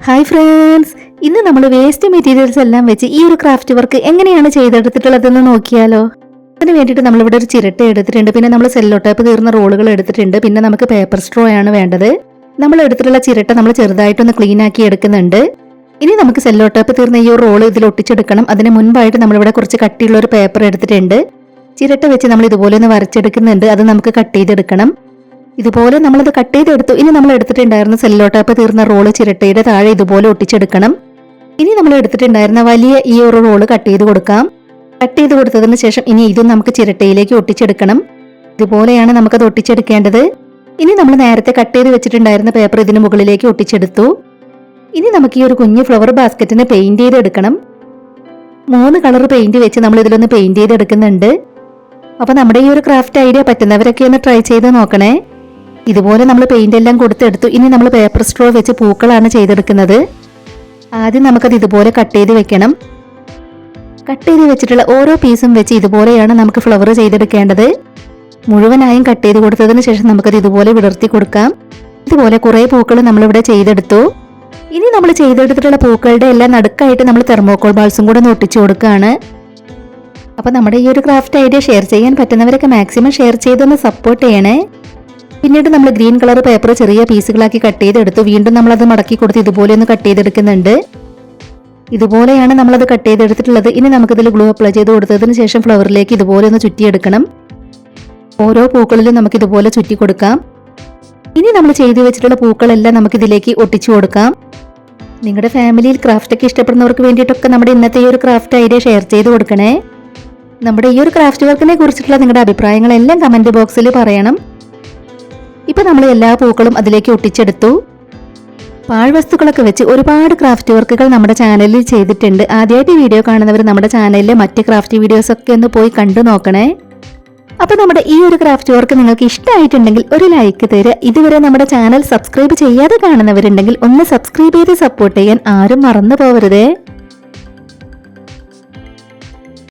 Hi friends, ഇന്ന് നമ്മൾ waste materials എല്ലാം വെച്ച് ഈ ഒരു ക്രാഫ്റ്റ് വർക്ക് എങ്ങനെയാണ് ചെയ്തെടുത്തിട്ടുള്ളതെന്ന് നോക്കിയാലോ. അതിന് വേണ്ടിയിട്ട് നമ്മളിവിടെ ഒരു ചിരട്ട എടുത്തിട്ടുണ്ട്, പിന്നെ നമ്മൾ സെല്ലോ ടേപ്പ് തീർന്ന റോളുകൾ എടുത്തിട്ടുണ്ട്, പിന്നെ നമുക്ക് പേപ്പർ സ്ട്രോ ആണ് വേണ്ടത്. നമ്മൾ എടുത്തിട്ടുള്ള ചിരട്ട നമ്മൾ ചെറുതായിട്ടൊന്ന് ക്ലീൻ ആക്കി എടുക്കുന്നുണ്ട്. ഇനി നമുക്ക് സെല്ലോ ടേപ്പ് തീർന്ന ഈ ഒരു റോള് ഇതിൽ ഒട്ടിച്ചെടുക്കണം. അതിന് മുൻപായിട്ട് നമ്മളിവിടെ കുറച്ച് കട്ടിയുള്ള ഒരു പേപ്പർ എടുത്തിട്ടുണ്ട്. ചിരട്ട വെച്ച് നമ്മൾ ഇതുപോലെ ഒന്ന് വരച്ചെടുക്കുന്നുണ്ട്. അത് നമുക്ക് കട്ട് ചെയ്തെടുക്കണം. ഇതുപോലെ നമ്മളത് കട്ട് ചെയ്തെടുത്തു. ഇനി നമ്മൾ എടുത്തിട്ടുണ്ടായിരുന്ന സെല്ലോ ടേപ്പ് തീർന്ന റോള് ചിരട്ടയുടെ താഴെ ഇതുപോലെ ഒട്ടിച്ചെടുക്കണം. ഇനി നമ്മൾ എടുത്തിട്ടുണ്ടായിരുന്ന വലിയ ഈ ഒരു റോള് കട്ട് ചെയ്ത് കൊടുക്കാം. കട്ട് ചെയ്ത് കൊടുത്തതിന് ശേഷം ഇനി ഇതും നമുക്ക് ചിരട്ടയിലേക്ക് ഒട്ടിച്ചെടുക്കണം. ഇതുപോലെയാണ് നമുക്കത് ഒട്ടിച്ചെടുക്കേണ്ടത്. ഇനി നമ്മൾ നേരത്തെ കട്ട് ചെയ്ത് വെച്ചിട്ടുണ്ടായിരുന്ന പേപ്പർ ഇതിന് മുകളിലേക്ക് ഒട്ടിച്ചെടുത്തു. ഇനി നമുക്ക് ഈ ഒരു കുഞ്ഞു ഫ്ലവർ ബാസ്ക്കറ്റിനെ പെയിന്റ് ചെയ്തെടുക്കണം. 3 കളർ പെയിന്റ് വെച്ച് നമ്മൾ ഇതിലൊന്ന് പെയിന്റ് ചെയ്തെടുക്കുന്നുണ്ട്. അപ്പൊ നമ്മുടെ ഈ ഒരു ക്രാഫ്റ്റ് ഐഡിയ പറ്റുന്നവരൊക്കെ ഒന്ന് ട്രൈ ചെയ്ത് നോക്കണേ. ഇതുപോലെ നമ്മൾ പെയിന്റ് എല്ലാം കൊടുത്തെടുത്തു. ഇനി നമ്മൾ പേപ്പർ സ്ട്രോ വെച്ച് പൂക്കളാണ് ചെയ്തെടുക്കുന്നത്. ആദ്യം നമുക്കത് ഇതുപോലെ കട്ട് ചെയ്ത് വെക്കണം. കട്ട് ചെയ്ത് വെച്ചിട്ടുള്ള ഓരോ പീസും വെച്ച് ഇതുപോലെയാണ് നമുക്ക് ഫ്ലവർ ചെയ്തെടുക്കേണ്ടത്. മുഴുവനായും കട്ട് ചെയ്ത് കൊടുത്തതിന് ശേഷം നമുക്കത് ഇതുപോലെ വിടർത്തി കൊടുക്കാം. ഇതുപോലെ കുറെ പൂക്കൾ നമ്മളിവിടെ ചെയ്തെടുത്തു. ഇനി നമ്മൾ ചെയ്തെടുത്തിട്ടുള്ള പൂക്കളുടെ എല്ലാം നടുക്കായിട്ട് നമ്മൾ തെർമോക്കോൾ ബാൾസും കൂടെ ഒന്ന് ഒട്ടിച്ചു കൊടുക്കുകയാണ്. അപ്പൊ നമ്മുടെ ഈ ഒരു ക്രാഫ്റ്റ് ഐഡിയ ഷെയർ ചെയ്യാൻ പറ്റുന്നവരൊക്കെ മാക്സിമം ഷെയർ ചെയ്തൊന്ന് സപ്പോർട്ട് ചെയ്യണേ. പിന്നീട് നമ്മൾ ഗ്രീൻ കളർ പേപ്പർ ചെറിയ പീസുകളാക്കി കട്ട് ചെയ്തെടുത്തു. വീണ്ടും നമ്മളത് മടക്കി കൊടുത്ത് ഇതുപോലെ ഒന്ന് കട്ട് ചെയ്തെടുക്കുന്നുണ്ട്. ഇതുപോലെയാണ് നമ്മളത് കട്ട് ചെയ്തെടുത്തിട്ടുള്ളത്. ഇനി നമുക്കിതിൽ ഗ്ലൂ അപ്ലൈ ചെയ്ത് കൊടുത്തതിന് ശേഷം ഫ്ലവറിലേക്ക് ഇതുപോലെ ഒന്ന് ചുറ്റിയെടുക്കണം. ഓരോ പൂക്കളിലും നമുക്ക് ഇതുപോലെ ചുറ്റി കൊടുക്കാം. ഇനി നമ്മൾ ചെയ്തു വെച്ചിട്ടുള്ള പൂക്കളെല്ലാം നമുക്കിതിലേക്ക് ഒട്ടിച്ചു കൊടുക്കാം. നിങ്ങളുടെ ഫാമിലിയിൽ ക്രാഫ്റ്റ് ഒക്കെ ഇഷ്ടപ്പെടുന്നവർക്ക് വേണ്ടിയിട്ടൊക്കെ നമ്മുടെ ഇന്നത്തെ ഈ ഒരു ക്രാഫ്റ്റ് ഐഡിയ ഷെയർ ചെയ്ത് കൊടുക്കണേ. നമ്മുടെ ഈ ഒരു ക്രാഫ്റ്റ് വർക്കിനെ കുറിച്ചിട്ടുള്ള നിങ്ങളുടെ അഭിപ്രായങ്ങളെല്ലാം കമന്റ് ബോക്സിൽ പറയണം. ഇപ്പൊ നമ്മൾ എല്ലാ പൂക്കളും അതിലേക്ക് ഒട്ടിച്ചെടുത്തു. പാഴ്വസ്തുക്കളൊക്കെ വെച്ച് ഒരുപാട് ക്രാഫ്റ്റ് വർക്കുകൾ നമ്മുടെ ചാനലിൽ ചെയ്തിട്ടുണ്ട്. ആദ്യമായിട്ട് വീഡിയോ കാണുന്നവർ നമ്മുടെ ചാനലിലെ മറ്റ് ക്രാഫ്റ്റ് വീഡിയോസ് ഒക്കെ ഒന്ന് പോയി കണ്ടു നോക്കണേ. അപ്പൊ നമ്മുടെ ഈ ഒരു ക്രാഫ്റ്റ് വർക്ക് നിങ്ങൾക്ക് ഇഷ്ടമായിട്ടുണ്ടെങ്കിൽ ഒരു ലൈക്ക് തരിക. ഇതുവരെ നമ്മുടെ ചാനൽ സബ്സ്ക്രൈബ് ചെയ്യാതെ കാണുന്നവരുണ്ടെങ്കിൽ ഒന്ന് സബ്സ്ക്രൈബ് ചെയ്ത് സപ്പോർട്ട് ചെയ്യാൻ ആരും മറന്നു പോകരുതേ.